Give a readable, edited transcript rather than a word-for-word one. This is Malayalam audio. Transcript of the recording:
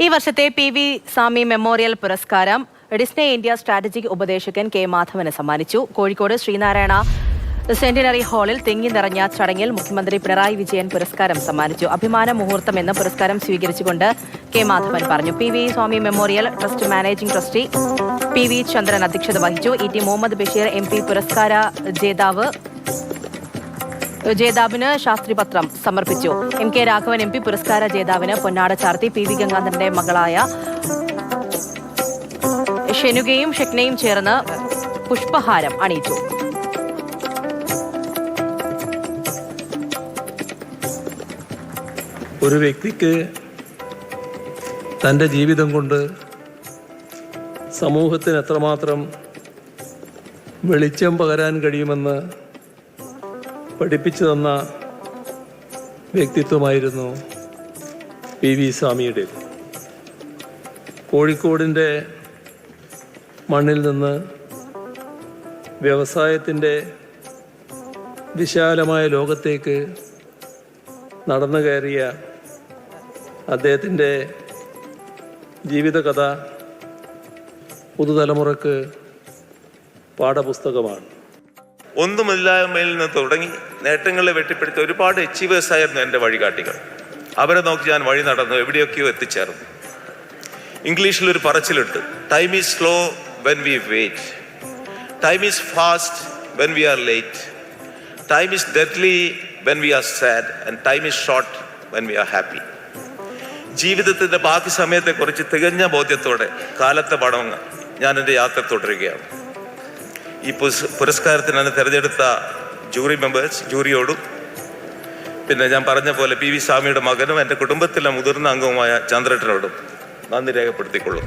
ഈ വർഷത്തെ PV സ്വാമി മെമ്മോറിയൽ പുരസ്കാരം ഡിസ്നി ഇന്ത്യ സ്ട്രാറ്റജിക് ഉപദേശകൻ K. മാധവന് സമ്മാനിച്ചു. കോഴിക്കോട് ശ്രീനാരായണ സെന്റിനറി ഹാളിൽ തിങ്ങി നിറഞ്ഞ ചടങ്ങിൽ മുഖ്യമന്ത്രി പിണറായി വിജയൻ പുരസ്കാരം സമ്മാനിച്ചു. അഭിമാന മുഹൂർത്തം എന്ന പുരസ്കാരം സ്വീകരിച്ചുകൊണ്ട് K. മാധവൻ പറഞ്ഞു. PV Swami memorial trust managing trustee PV Chandran അധ്യക്ഷത വഹിച്ചു. ET മുഹമ്മദ് ബഷീർ MP പുരസ്കാര ജേതാവിന് ശാസ്ത്രിപത്രം സമർപ്പിച്ചു. MK രാഘവൻ MP പുരസ്കാര ജേതാവിന് പൊന്നാട ചാർത്തി. PV ഗംഗാധരന്റെ മകളായ ഷെനുകയും ഷെക്നയും ചേർന്ന് പുഷ്പഹാരം അണിയിച്ചു. ഒരു വ്യക്തിക്ക് തൻ്റെ ജീവിതം കൊണ്ട് സമൂഹത്തിന് എത്രമാത്രം വെളിച്ചം പകരാൻ കഴിയുമെന്ന് പഠിപ്പിച്ചു തന്ന വ്യക്തിത്വമായിരുന്നു PV സ്വാമിയുടെ. കോഴിക്കോടിൻ്റെ മണ്ണിൽ നിന്ന് വ്യവസായത്തിൻ്റെ വിശാലമായ ലോകത്തേക്ക് നടന്നു കയറിയ അദ്ദേഹത്തിൻ്റെ ജീവിതകഥ പുതുതലമുറക്ക് പാഠപുസ്തകമാണ്. ഒന്നുമില്ലായ്മയിൽ നിന്ന് തുടങ്ങി നേട്ടങ്ങളെ വെട്ടിപ്പിടുത്ത ഒരുപാട് അച്ചീവേഴ്സ് ആയിരുന്നു എൻ്റെ വഴികാട്ടികൾ. അവരെ നോക്കി ഞാൻ വഴി നടന്നു, എവിടെയൊക്കെയോ എത്തിച്ചേർന്നു. ഇംഗ്ലീഷിലൊരു പറച്ചിലുണ്ട്, time is slow when we wait, time is fast when we are late, time is deadly when we are sad and time is short when we are happy. ജീവിതത്തിൻ്റെ ബാക്കി സമയത്തെക്കുറിച്ച് തികഞ്ഞ ബോധ്യത്തോടെ കാലത്തെ പടം ഞാൻ എൻ്റെ യാത്ര തുടരുകയാണ്. ഈ പുരസ്കാരത്തിന് തിരഞ്ഞെടുത്ത ജൂറി മെമ്പേഴ്സ്, ജൂറിയോടും പിന്നെ ഞാൻ പറഞ്ഞ പോലെ PV സ്വാമിയുടെ മകനും എൻ്റെ കുടുംബത്തിലെ മുതിർന്ന അംഗവുമായ ചന്ദ്രേട്ടനോടും നന്ദി രേഖപ്പെടുത്തിക്കൊള്ളും.